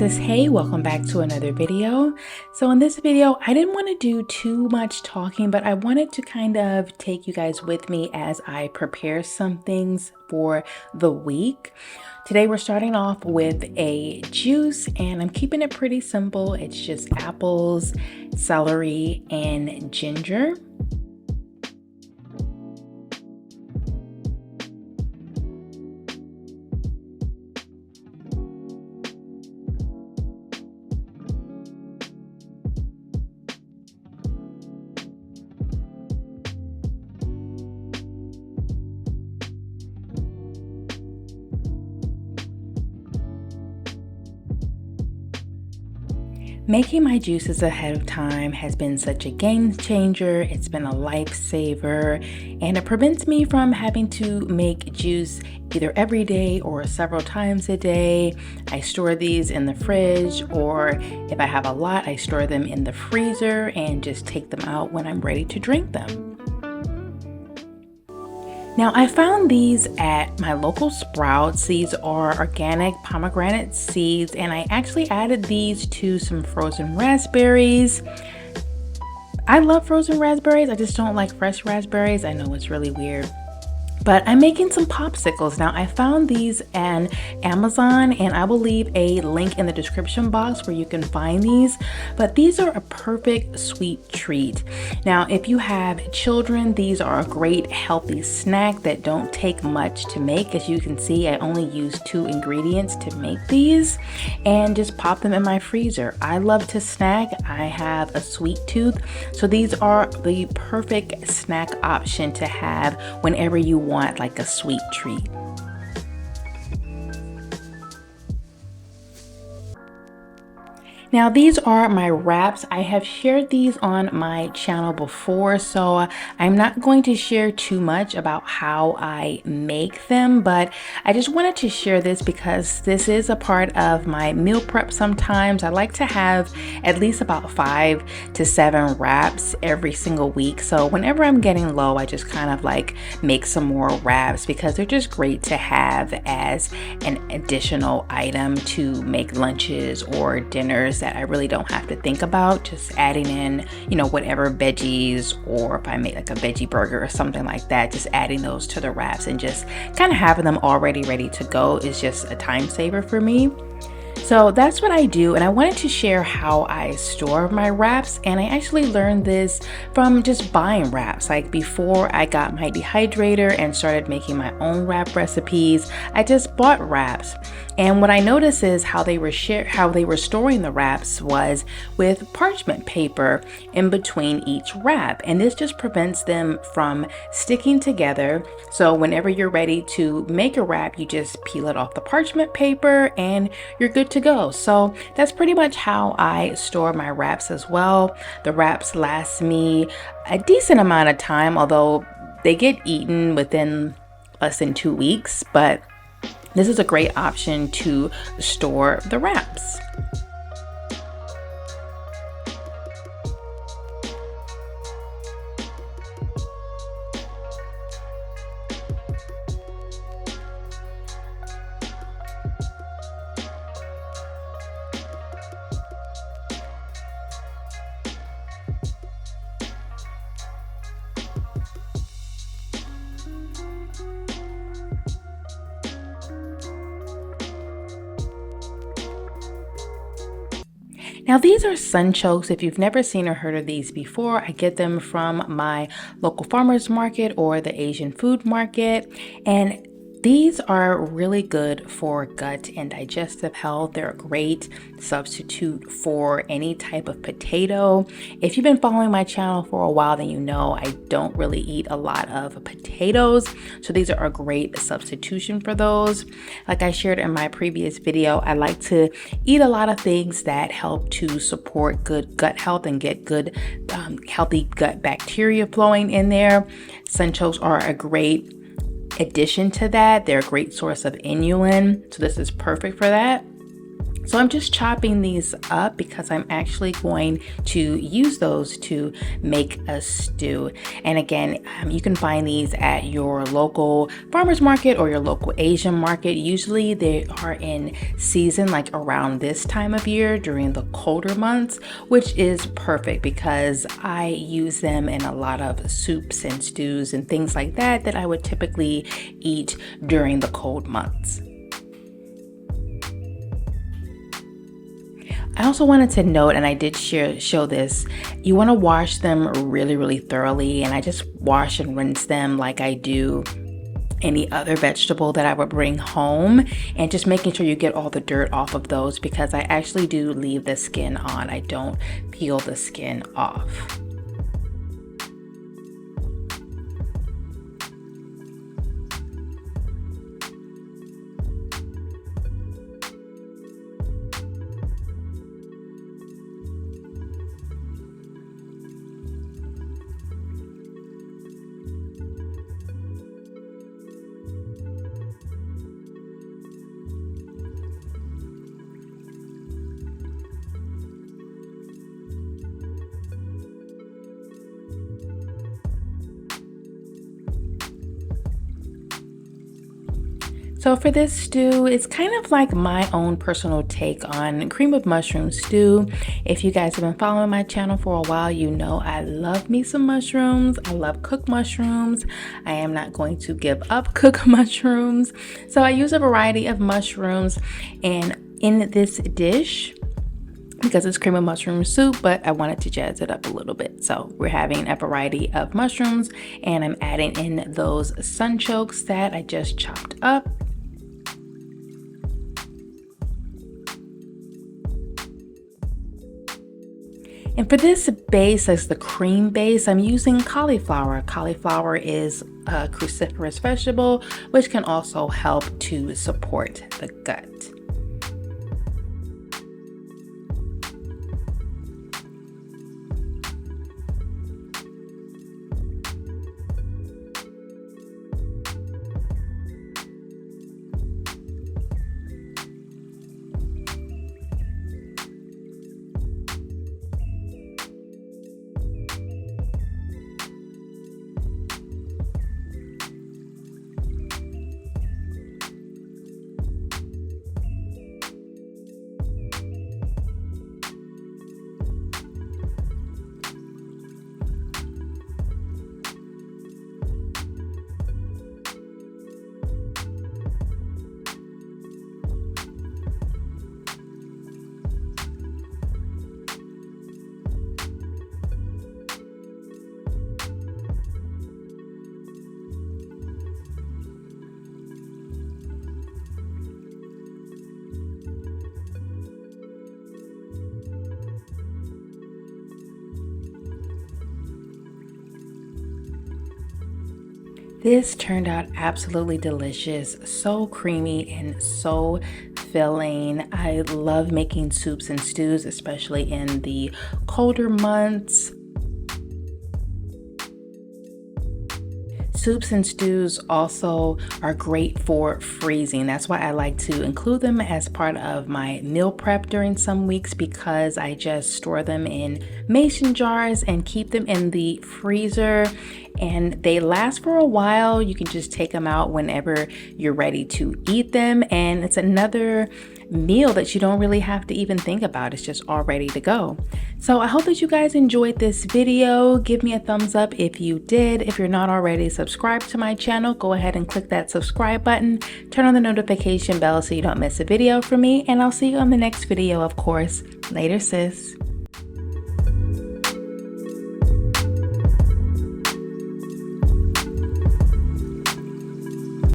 Alexis. Hey, welcome back to another video. So in this video, I didn't want to do too much talking, but I wanted to kind of take you guys with me as I prepare some things for the week. Today we're starting off with a juice and I'm keeping it pretty simple. It's just apples, celery, and ginger. Making my juices ahead of time has been such a game changer. It's been a lifesaver, and it prevents me from having to make juice either every day or several times a day. I store these in the fridge, or if I have a lot, I store them in the freezer and just take them out when I'm ready to drink them. Now, I found these at my local Sprouts. These are organic pomegranate seeds, and I actually added these to some frozen raspberries. I love frozen raspberries. I just don't like fresh raspberries. I know it's really weird. But I'm making some popsicles. Now, I found these on Amazon, and I will leave a link in the description box where you can find these. But these are a perfect sweet treat. Now, if you have children, these are a great healthy snack that don't take much to make. As you can see, I only use 2 ingredients to make these and just pop them in my freezer. I love to snack. I have a sweet tooth, so these are the perfect snack option to have whenever you want like a sweet treat. Now, these are my wraps. I have shared these on my channel before, so I'm not going to share too much about how I make them, but I just wanted to share this because this is a part of my meal prep sometimes. I like to have at least about 5 to 7 wraps every single week. So whenever I'm getting low, I just kind of like make some more wraps because they're just great to have as an additional item to make lunches or dinners that I really don't have to think about, just adding in, whatever veggies, or if I make like a veggie burger or something like that, just adding those to the wraps and just kind of having them already ready to go is just a time saver for me. So that's what I do, and I wanted to share how I store my wraps, and I actually learned this from just buying wraps. Like before I got my dehydrator and started making my own wrap recipes, I just bought wraps. And what I noticed is how they were storing the wraps was with parchment paper in between each wrap, and this just prevents them from sticking together. So whenever you're ready to make a wrap, you just peel it off the parchment paper and you're good to go. So that's pretty much how I store my wraps as well. The wraps last me a decent amount of time, although they get eaten within less than 2 weeks, but this is a great option to store the wraps. Now, these are sunchokes. If you've never seen or heard of these before, I get them from my local farmers market or the Asian food market, and these are really good for gut and digestive health. They're a great substitute for any type of potato. If you've been following my channel for a while, then you know I don't really eat a lot of potatoes. So these are a great substitution for those. Like I shared in my previous video, I like to eat a lot of things that help to support good gut health and get good healthy gut bacteria flowing in there. Sunchokes are a great addition to that. They're a great source of inulin, so this is perfect for that. So I'm just chopping these up because I'm actually going to use those to make a stew. And again, you can find these at your local farmer's market or your local Asian market. Usually they are in season like around this time of year during the colder months, which is perfect because I use them in a lot of soups and stews and things like that that I would typically eat during the cold months. I also wanted to note, and I did show this, you want to wash them really thoroughly, and I just wash and rinse them like I do any other vegetable that I would bring home, and just making sure you get all the dirt off of those because I actually do leave the skin on. I don't peel the skin off. So for this stew, it's kind of like my own personal take on cream of mushroom stew. If you guys have been following my channel for a while, you know I love me some mushrooms. I love cooked mushrooms. I am not going to give up cooked mushrooms. So I use a variety of mushrooms, and in this dish, because it's cream of mushroom soup, but I wanted to jazz it up a little bit. So we're having a variety of mushrooms, and I'm adding in those sunchokes that I just chopped up. And for this base, as the cream base, I'm using cauliflower. Cauliflower is a cruciferous vegetable, which can also help to support the gut. This turned out absolutely delicious, so creamy and so filling. I love making soups and stews, especially in the colder months. Soups and stews also are great for freezing. That's why I like to include them as part of my meal prep during some weeks, because I just store them in mason jars and keep them in the freezer, and they last for a while. You can just take them out whenever you're ready to eat them, and it's another meal that you don't really have to even think about. It's just all ready to go. So I hope that you guys enjoyed this video. Give me a thumbs up if you did. If you're not already subscribed to my channel, go ahead and click that subscribe button. Turn on the notification bell so you don't miss a video from me, and I'll see you on the next video, of course. Later, sis.